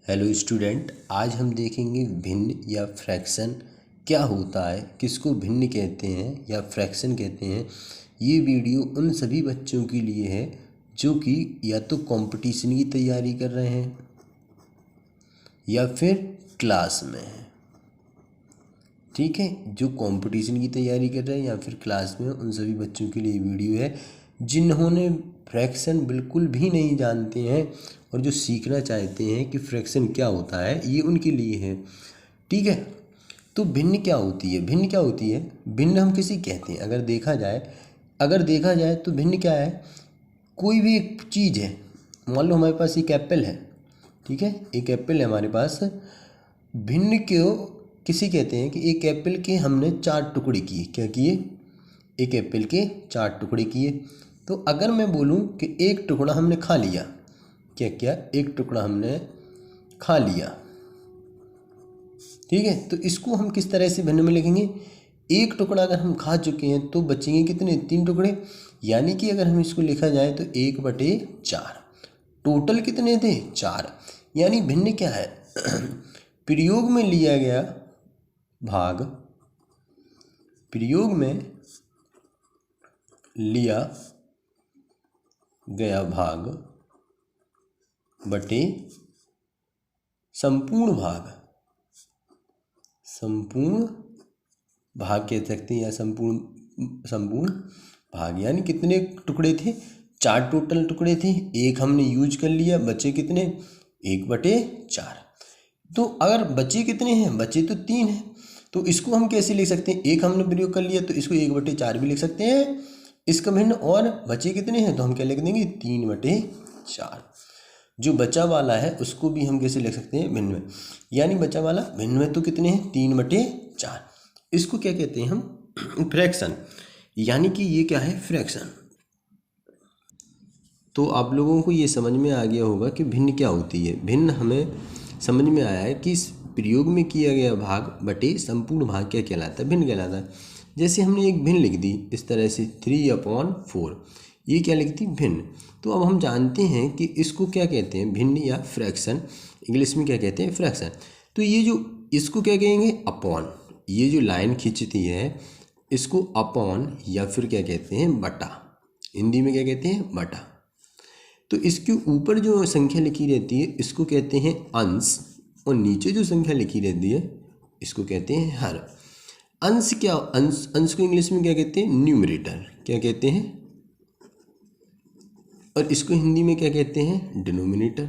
Hello student, आज हम देखेंगे भिन्न या फ्रैक्शन क्या होता है, किसको भिन्न कहते हैं या फ्रैक्शन कहते हैं। ये वीडियो उन सभी बच्चों के लिए है जो कि या तो कंपटीशन की तैयारी कर रहे हैं या फिर क्लास में हैं। ठीक है, जो कंपटीशन की तैयारी कर रहे हैं या फिर क्लास में, उन सभी बच्चों के लिए वीडियो है। जिन्होंने फ्रैक्शन बिल्कुल भी नहीं जानते हैं और जो सीखना चाहते हैं कि फ्रैक्शन क्या होता है, ये उनके लिए है। ठीक है, तो भिन्न क्या होती है? भिन्न क्या होती है? भिन्न हम किसी कहते हैं, अगर देखा जाए तो भिन्न क्या है? कोई भी एक चीज़ है, मान लो हमारे पास एक एप्पल है। ठीक है, एक एप्पल है हमारे पास। भिन्न क्यों किसी कहते हैं कि एक एप्पल के हमने 4 टुकड़े किए। क्या किए? एक एप्पल के 4 टुकड़े किए। तो अगर मैं बोलूं कि एक टुकड़ा हमने खा लिया, क्या क्या? एक टुकड़ा हमने खा लिया। ठीक है, तो इसको हम किस तरह से भिन्न में लिखेंगे? एक टुकड़ा अगर हम खा चुके हैं तो बचेंगे कितने? 3 टुकड़े। यानी कि अगर हम इसको लिखा जाए तो 1/4। टोटल कितने थे? 4। यानी भिन्न क्या है? प्रयोग में लिया गया भाग, प्रयोग में लिया गया भाग बटे संपूर्ण भाग। संपूर्ण भाग कह सकते हैं या संपूर्ण भाग। यानी कितने टुकड़े थे? 4 टोटल टुकड़े थे, एक हमने यूज कर लिया, बचे कितने? 1/4। तो अगर बचे कितने हैं? बचे तो 3 हैं। तो इसको हम कैसे लिख सकते हैं? एक हमने प्रयोग कर लिया तो इसको 1/4 भी लिख सकते हैं इसका भिन्न। और बचे कितने हैं तो हम क्या लिख देंगे? 3/4। जो बचा वाला है उसको भी हम कैसे लिख सकते हैं? भिन्न में। यानी बचा वाला भिन्न में तो कितने हैं? 3/4। इसको क्या कहते हैं हम? फ्रैक्शन। यानी कि ये क्या है? फ्रैक्शन। तो आप लोगों को ये समझ में आ गया होगा कि भिन्न क्या होती है। भिन्न हमें समझ में आया है कि इस प्रयोग में किया गया भाग बटे संपूर्ण भाग क्या कहलाता है? भिन्न कहलाता है। जैसे हमने एक भिन्न लिख दी इस तरह से 3/4, ये क्या लिख दी? भिन्न। तो अब हम जानते हैं कि इसको क्या कहते हैं? भिन्न या फ्रैक्शन। इंग्लिश में क्या कहते हैं? फ्रैक्शन। तो ये जो इसको क्या कहेंगे? अपॉन। ये जो लाइन खींचती है इसको अपॉन या फिर क्या कहते हैं? बटा। हिंदी में क्या कहते हैं? बटा। तो इसके ऊपर जो संख्या लिखी रहती है इसको कहते हैं अंश, और नीचे जो संख्या लिखी रहती है इसको कहते हैं हर। अंश क्या? अंश को इंग्लिश में क्या कहते हैं? न्यूमरेटर। क्या कहते हैं? और इसको हिंदी में क्या कहते हैं? डिनोमिनेटर।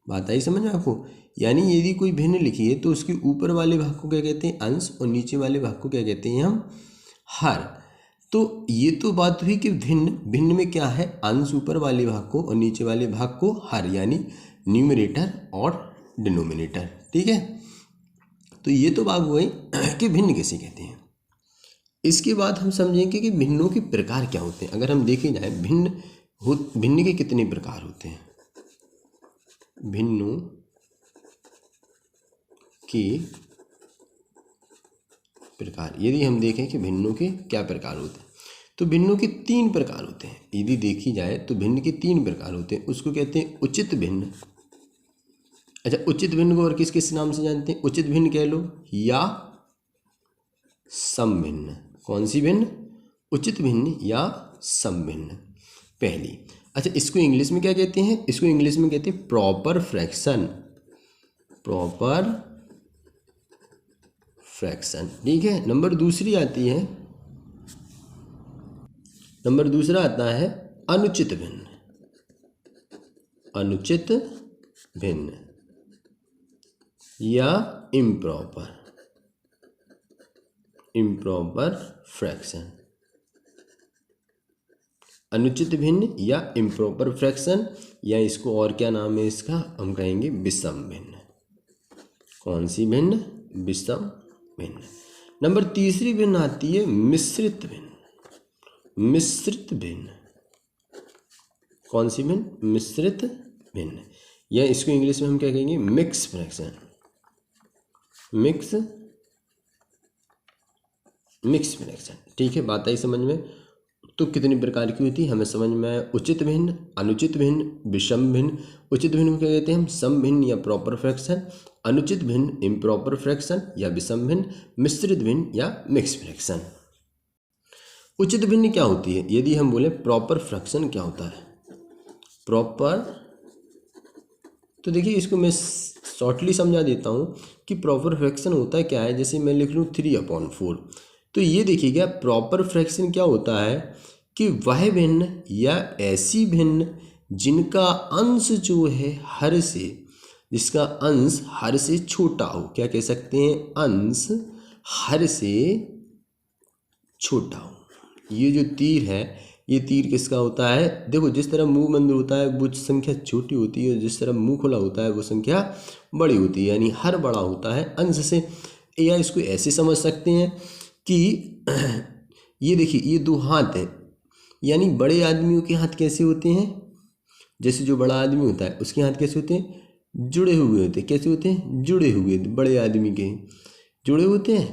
बात आई समझ में आपको? यानी यदि कोई भिन्न लिखी है तो उसके ऊपर वाले भाग को क्या कहते हैं? अंश, और नीचे वाले भाग को क्या कहते हैं हम? हर। तो ये तो बात हुई कि भिन्न में क्या है? अंश ऊपर वाले भाग को और नीचे वाले भाग को हर, यानी न्यूमरेटर और डिनोमिनेटर। ठीक है, तो ये तो बात हुई कि भिन्न किसे कहते हैं। इसके बाद हम समझेंगे कि भिन्नों के प्रकार क्या होते हैं। अगर हम देखे जाए भिन्न के कितने प्रकार होते हैं? भिन्नों के प्रकार, यदि हम देखें कि भिन्नों के क्या प्रकार होते हैं, तो भिन्नों के 3 प्रकार होते हैं। यदि देखी जाए तो भिन्न के 3 प्रकार होते हैं। उसको कहते हैं उचित भिन्न। अच्छा, उचित भिन्न को और किस किस नाम से जानते हैं? उचित भिन्न कह लो या सम भिन्न। कौन सी भिन्न? उचित भिन्न या सम भिन्न, पहली। अच्छा, इसको इंग्लिश में क्या कहते हैं? इसको इंग्लिश में कहते हैं प्रॉपर फ्रैक्शन। Proper fraction. ठीक है, नंबर दूसरा आता है अनुचित भिन्न। अनुचित भिन्न या इम्प्रॉपर फ्रैक्शन। अनुचित भिन्न या इम्प्रॉपर फ्रैक्शन, या इसको और क्या नाम है इसका? हम कहेंगे विषम भिन्न। कौन सी भिन्न? विषम भिन्न। नंबर तीसरी भिन्न आती है मिश्रित भिन्न। मिश्रित भिन्न। कौन सी भिन्न? मिश्रित भिन्न, या इसको इंग्लिश में हम क्या कहेंगे? Mix fraction. Mix fraction. ठीक है, बात आई समझ में? तो कितनी प्रकार की होती है हमें समझ में आया। उचित भिन्न, अनुचित भिन्न, विषम भिन्न। उचित भिन्न को क्या कहते हैं हम, सम भिन्न या प्रॉपर फ्रैक्शन। अनुचित भिन्न इम्प्रॉपर फ्रैक्शन या विषम भिन्न। मिश्रित भिन्न या मिक्स फ्रैक्शन। उचित भिन्न क्या होती है, यदि हम बोले प्रॉपर फ्रैक्शन क्या होता है। प्रॉपर, तो देखिए इसको मैं शॉर्टली समझा देता हूँ कि प्रॉपर फ्रैक्शन होता है क्या है। जैसे मैं लिख लूँ 3/4, तो ये देखिएगा प्रॉपर फ्रैक्शन क्या होता है कि वह भिन्न या ऐसी भिन्न जिनका अंश जो है हर से, जिसका अंश हर से छोटा हो। क्या कह सकते हैं, अंश हर से छोटा हो। ये जो तीर है, ये तीर किसका होता है, देखो जिस तरह मुंह बंद होता है वो संख्या छोटी होती है, जिस तरह मुंह खुला होता है वो संख्या बड़ी होती है, यानी हर बड़ा होता है अंश से। या इसको ऐसे समझ सकते हैं कि ये देखिए ये दो हाथ हैं, यानी बड़े आदमियों के हाथ कैसे होते हैं, जैसे जो बड़ा आदमी होता है उसके हाथ कैसे होते हैं, जुड़े हुए होते हैं। कैसे होते हैं, जुड़े हुए। बड़े आदमी के जुड़े होते हैं,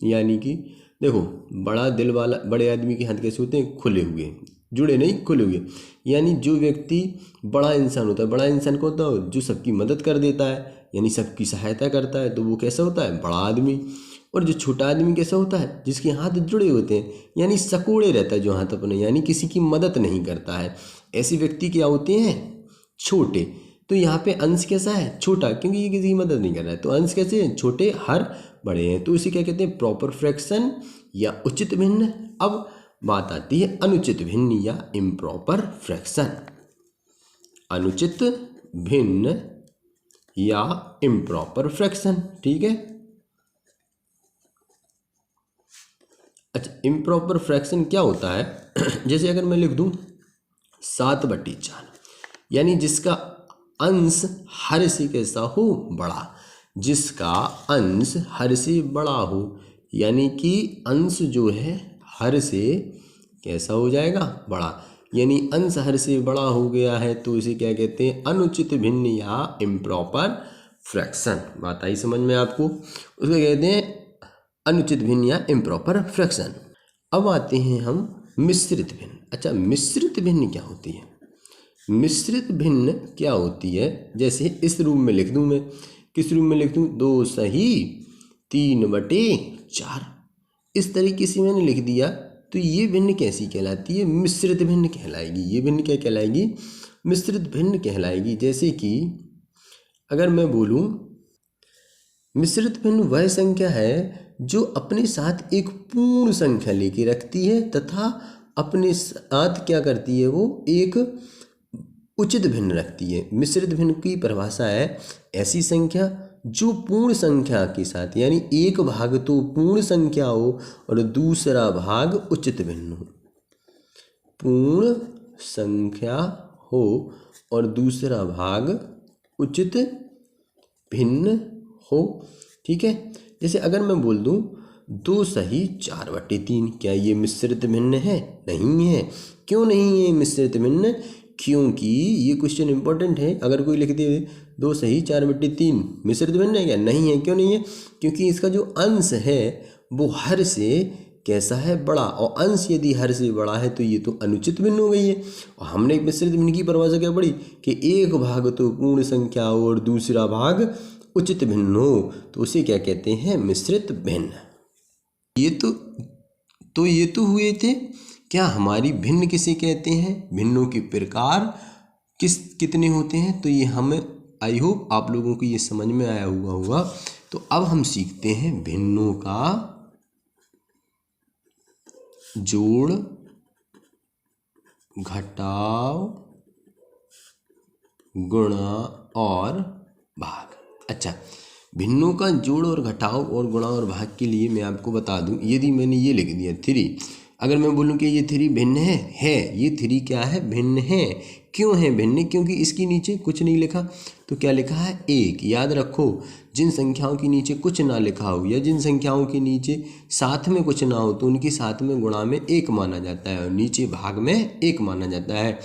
यानी कि देखो बड़ा दिल वाला बड़े आदमी के हाथ कैसे होते हैं, खुले हुए, जुड़े नहीं खुले हुए। यानी जो व्यक्ति बड़ा इंसान होता है, बड़ा इंसान कौन होता है, जो सबकी मदद कर देता है, यानी सबकी सहायता करता है, तो वो कैसा होता है, बड़ा आदमी। और जो छोटा आदमी कैसा होता है, जिसके हाथ जुड़े होते हैं, यानी सकोड़े रहता है जो हाथ अपने, यानी किसी की मदद नहीं करता है। ऐसे व्यक्ति क्या होते हैं, छोटे। तो यहाँ पे अंश कैसा है, छोटा, क्योंकि ये किसी की मदद नहीं कर रहा है। तो अंश कैसे हैं, छोटे, हर बड़े हैं। तो इसे क्या कहते हैं, प्रॉपर फ्रैक्शन या उचित भिन्न। अब बात आती है अनुचित भिन्न या इम्प्रॉपर फ्रैक्शन। अनुचित भिन्न या इम्प्रॉपर फ्रैक्शन, ठीक है। अच्छा, इम्प्रॉपर फ्रैक्शन क्या होता है, जैसे अगर मैं लिख दूं 7/4, यानी जिसका अंश हर से कैसा हो, बड़ा। जिसका अंश हर से बड़ा हो, यानी कि अंश जो है हर से कैसा हो जाएगा, बड़ा। यानी अंश हर से बड़ा हो गया है, तो इसे क्या कहते हैं, अनुचित भिन्न या इम्प्रॉपर फ्रैक्शन। बात आई समझ में आपको, उसको कहते हैं अनुचित भिन्न या इम्प्रॉपर फ्रैक्शन। अब आते हैं हम मिश्रित भिन्न। अच्छा, मिश्रित भिन्न क्या होती है, मिश्रित भिन्न क्या होती है, जैसे इस रूप में लिख दूं मैं, किस रूप में लिख दूं, 2 सही 3/4, इस तरीके से मैंने लिख दिया। तो ये भिन्न कैसी कहलाती है, मिश्रित भिन्न कहलाएगी। ये भिन्न क्या कहलाएगी, मिश्रित भिन्न कहलाएगी। जैसे कि अगर मैं बोलूं मिश्रित भिन्न वह संख्या है जो अपने साथ एक पूर्ण संख्या लेके रखती है तथा अपने साथ क्या करती है, वो एक उचित भिन्न रखती है। मिश्रित भिन्न की परिभाषा है ऐसी संख्या जो पूर्ण संख्या के साथ, यानी एक भाग तो पूर्ण संख्या हो और दूसरा भाग उचित भिन्न हो। पूर्ण संख्या हो और दूसरा भाग उचित भिन्न हो, ठीक है। जैसे अगर मैं बोल दूं 2 सही 4/3, क्या ये मिश्रित भिन्न है, नहीं है। क्यों नहीं है मिश्रित भिन्न, क्योंकि ये क्वेश्चन इंपॉर्टेंट है। अगर कोई लिख दे 2 सही 4/3 मिश्रित भिन्न है क्या, नहीं है। क्यों नहीं है, क्योंकि इसका जो अंश है वो हर से कैसा है, बड़ा। और अंश यदि हर से बड़ा है तो ये तो अनुचित भिन्न हो गई है। और हमने मिश्रित भिन्न की परिभाषा क्या पढ़ी कि एक भाग तो पूर्ण संख्या हो और दूसरा भाग उचित भिन्न हो, तो उसे क्या कहते हैं, मिश्रित भिन्न। ये तो हुए थे क्या हमारी भिन्न किसे कहते हैं, भिन्नों के प्रकार कितने होते हैं। तो ये हमें आई होप आप लोगों को ये समझ में आया हुआ होगा। तो अब हम सीखते हैं भिन्नों का जोड़, घटाव, गुणा और भाग। अच्छा, भिन्नों का जोड़ और घटाव और गुणा और भाग के लिए मैं आपको बता दूं, यदि मैंने ये लिख दिया 3, अगर मैं बोलूं कि ये 3 भिन्न है, ये 3 क्या है, भिन्न है। क्यों है भिन्न, क्योंकि इसके नीचे कुछ नहीं लिखा। तो क्या लिखा है, 1। याद रखो, जिन संख्याओं के नीचे कुछ ना लिखा हो या जिन संख्याओं के नीचे साथ में कुछ ना हो तो उनके साथ में गुणा में 1 माना जाता है और नीचे भाग में 1 माना जाता है।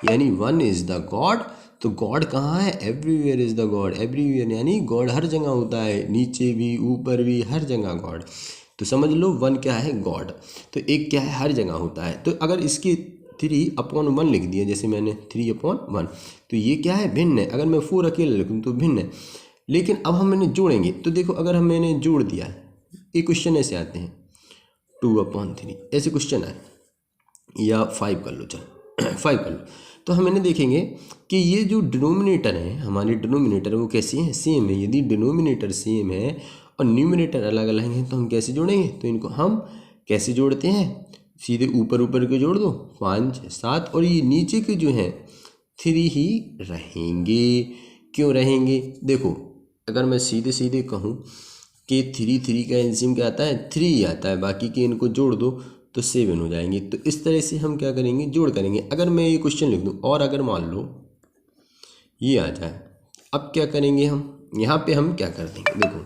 यानी 1 इज़ द गॉड। तो गॉड कहाँ है, everywhere is the God. Everywhere यानी गॉड हर जगह होता है, नीचे भी ऊपर भी हर जगह गॉड। तो समझ लो 1 क्या है, गॉड। तो एक क्या है, हर जगह होता है। तो अगर इसके 3/1 लिख दिया, जैसे मैंने 3/1, तो ये क्या है, भिन्न है। अगर मैं 4 अकेले लिखूँ तो भिन्न है। लेकिन अब हम मैंने जोड़ेंगे, तो देखो अगर हम मैंने जोड़ दिया है, ये क्वेश्चन ऐसे आते हैं 2/3 ऐसे क्वेश्चन आए, या 5 कर लो, चलो 5 कर लो। तो हम मैंने देखेंगे कि ये जो डिनोमिनेटर है, हमारे डिनोमिनेटर वो कैसे हैं, सेम है। यदि डिनोमिनेटर सेम है और न्यूमिनेटर अलग अलग हैं तो हम कैसे जोड़ेंगे, तो इनको हम कैसे जोड़ते हैं, सीधे ऊपर ऊपर के जोड़ दो, 5 7, और ये नीचे के जो हैं 3 ही रहेंगे। क्यों रहेंगे, देखो अगर मैं सीधे सीधे कहूँ कि 3 का एलसीएम क्या आता है, 3 ही आता है, बाकी के इनको जोड़ दो तो 7 हो जाएंगे। तो इस तरह से हम क्या करेंगे, जोड़ करेंगे। अगर मैं ये क्वेश्चन लिख दूँ और अगर मान लो ये आ जाए, अब क्या करेंगे हम, यहाँ पे हम क्या कर देंगे, देखो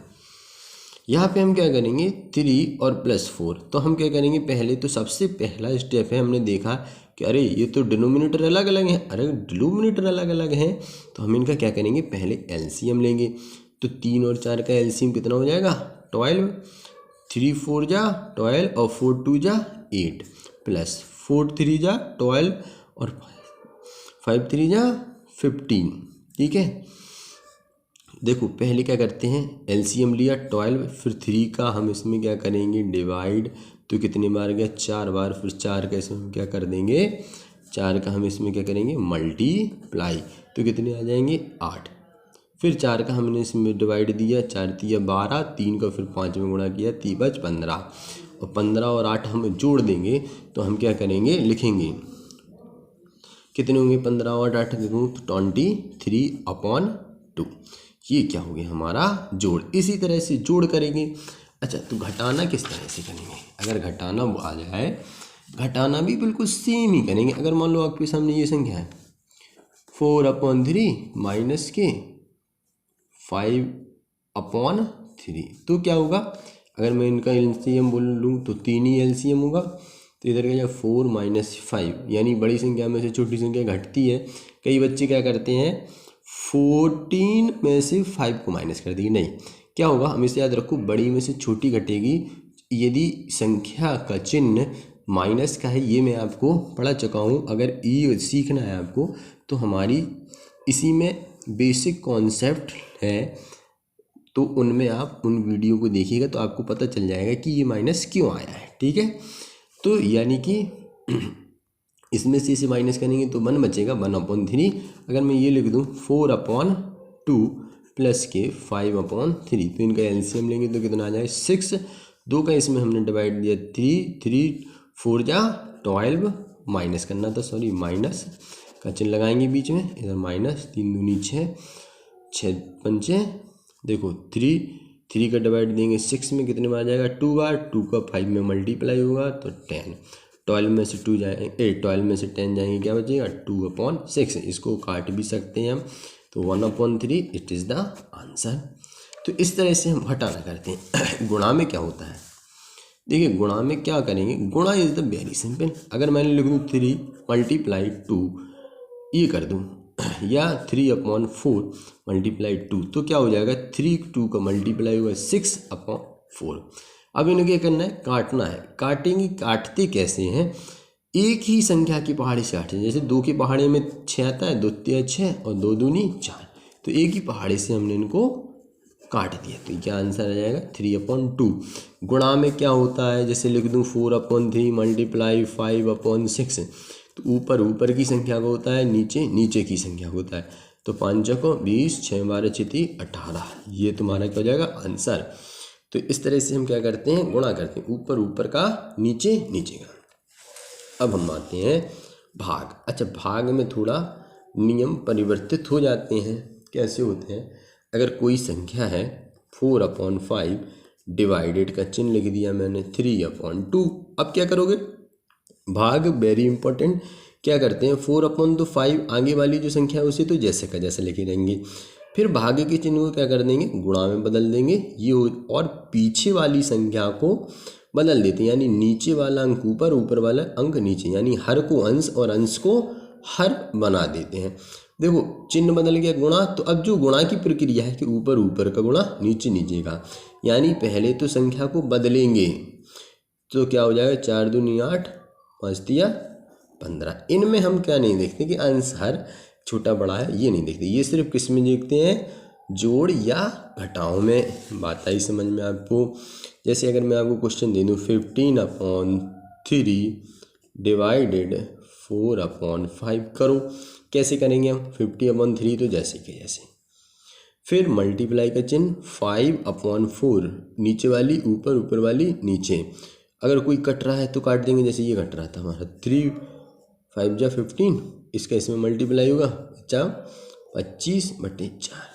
यहाँ पे हम क्या करेंगे, 3 और +4। तो हम क्या करेंगे, पहले तो सबसे पहला स्टेप है, हमने देखा कि अरे ये तो डिनोमिनेटर अलग अलग हैं। अरे डिनोमिनेटर अलग अलग हैं तो हम इनका क्या करेंगे, पहले एलसीएम लेंगे। तो 3 और 4 का एलसीएम कितना हो जाएगा, 12। 3 4 जा 12 और 4 2 जा 8, प्लस 4 3 जा 12 और 5 3 जा 15। ठीक है, देखो पहले क्या करते हैं, एलसीएम लिया 12, फिर 3 का हम इसमें क्या करेंगे, डिवाइड। तो कितनी बार गया, 4 बार। फिर 4 का इसमें हम क्या कर देंगे, 4 का हम इसमें क्या करेंगे, मल्टीप्लाई। तो कितने आ जाएंगे, 8। फिर 4 का हमने इसमें डिवाइड दिया, 4 3 12, 3 का फिर 5 में गुणा किया, 3 5 15, और 15 और 8 हम जोड़ देंगे। तो हम क्या करेंगे, लिखेंगे कितने होंगे, 15 और 8 देखूँ तो 23/2। ये क्या हो गया, हमारा जोड़। इसी तरह से जोड़ करेंगे। अच्छा, तो घटाना किस तरह से करेंगे, अगर घटाना आ जाए, घटाना भी बिल्कुल सेम ही करेंगे। अगर मान लो आपके सामने ये संख्या है 4/3 माइनस के 5/3, तो क्या होगा, अगर मैं इनका एलसीएम बोल लूँ तो 3 ही एलसीएम होगा। तो इधर का जाए 4 - 5, यानी बड़ी संख्या में से छोटी संख्या घटती है। कई बच्चे क्या करते हैं, 14 में से 5 को माइनस कर देगी। नहीं, क्या होगा, हमेशा याद रखो, बड़ी में से छोटी घटेगी। यदि संख्या का चिन्ह माइनस का है, ये मैं आपको पढ़ा चुका हूँ। अगर ये सीखना है आपको तो हमारी इसी में बेसिक कॉन्सेप्ट है, तो उनमें आप उन वीडियो को देखिएगा तो आपको पता चल जाएगा कि ये माइनस क्यों आया है। ठीक है, तो यानी कि इसमें से इसे माइनस करेंगे तो 1 बचेगा, 1/3। अगर मैं ये लिख दूँ 4/2 प्लस के 5/3, तो इनका एलसीएम लेंगे तो कितना आ जाए, 6। 2 का इसमें हमने डिवाइड दिया, 3 3 4 जा 12, माइनस करना था, सॉरी, माइनस का चिन्ह लगाएंगे बीच में, इधर माइनस, 3 दूनी 6, 6 पंचे, देखो 3 का डिवाइड देंगे 6 में, कितने बार जाएगा, 2 बार। 2 का 5 में मल्टीप्लाई होगा तो 10। 12 में से 2 जाएंगे, 12 में से 10 जाएंगे, क्या बचेगा, 2/6। इसको काट भी सकते हैं हम, तो 1/3 इट इज़ द आंसर। तो इस तरह से हम घटाना करते हैं। गुणा में क्या होता है, देखिए गुणा में क्या करेंगे, गुणा इज द वेरी सिंपल। अगर मैंने लिख दूँ 3 × 2, ये कर दूँ, या 3/4 × 2, तो क्या हो जाएगा, 3 2 का मल्टीप्लाई हुआ 6/4। अब इन्हें क्या करना है, काटना है। काटेंगे, काटते कैसे हैं, एक ही संख्या की पहाड़ी से काटते हैं। जैसे 2 की पहाड़ी में 6 आता है, 2 3 6 और 2 दूनी 4, तो एक ही पहाड़ी से हमने इनको काट दिया। तो क्या आंसर आ जाएगा, 3/2। गुणा में क्या होता है, जैसे लिख दूँ 4/3 × 5/6, तो ऊपर ऊपर की संख्या का होता है, नीचे नीचे की संख्या होता है। तो 5 को 20, 6 12 36 18, ये तुम्हारा क्या हो जाएगा, आंसर। तो इस तरह से हम क्या करते हैं, गुणा करते हैं, ऊपर ऊपर का, नीचे नीचे का। अब हम आते हैं भाग। अच्छा, भाग में थोड़ा नियम परिवर्तित हो जाते हैं। कैसे होते हैं, अगर कोई संख्या है 4/5, डिवाइडेड का चिन्ह लिख दिया मैंने 3/2। अब क्या करोगे, भाग वेरी इंपॉर्टेंट। क्या करते हैं, 4/5 आगे वाली जो संख्या है उसे तो जैसे का जैसे लिखे रहेंगे, फिर भाग के चिन्ह को क्या कर देंगे, गुणा में बदल देंगे ये, और पीछे वाली संख्या को बदल देते हैं, यानी नीचे वाला अंक ऊपर, ऊपर वाला अंक नीचे, यानी हर को अंश और अंश को हर बना देते हैं। देखो चिन्ह बदल गया गुणा, तो अब जो गुणा की प्रक्रिया है कि ऊपर ऊपर का गुणा नीचे नीचे का, यानी पहले तो संख्या को बदलेंगे तो क्या हो जाएगा 4 दूनी 8, 5 तिया 15। इनमें हम क्या नहीं देखते कि अंश हर छोटा बड़ा है, ये नहीं देखते, ये सिर्फ किस में देखते हैं, जोड़ या घटाओ में। बात आई समझ में आपको। जैसे अगर मैं आपको क्वेश्चन दे दूँ 15/3 डिवाइडेड 4/5 करो, कैसे करेंगे हम, 50/3 तो जैसे के जैसे, फिर मल्टीप्लाई का चिन्ह 5/4, नीचे वाली ऊपर ऊपर वाली नीचे, अगर कोई कट रहा है तो काट देंगे, जैसे ये कट रहा था हमारा 3 5 जा 15, इसका इसमें मल्टीप्लाई होगा 25/4,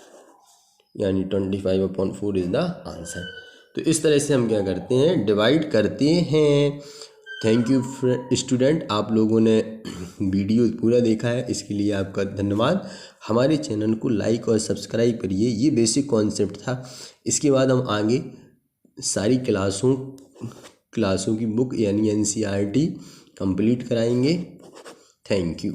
यानी 25/4 इज द आंसर। तो इस तरह से हम क्या करते हैं, डिवाइड करते हैं। थैंक यू स्टूडेंट, आप लोगों ने वीडियो पूरा देखा है, इसके लिए आपका धन्यवाद। हमारे चैनल को लाइक और सब्सक्राइब करिए। ये बेसिक कॉन्सेप्ट था, इसके बाद हम आगे सारी क्लासों की बुक यानी NCERT कंप्लीट कराएंगे। Thank you.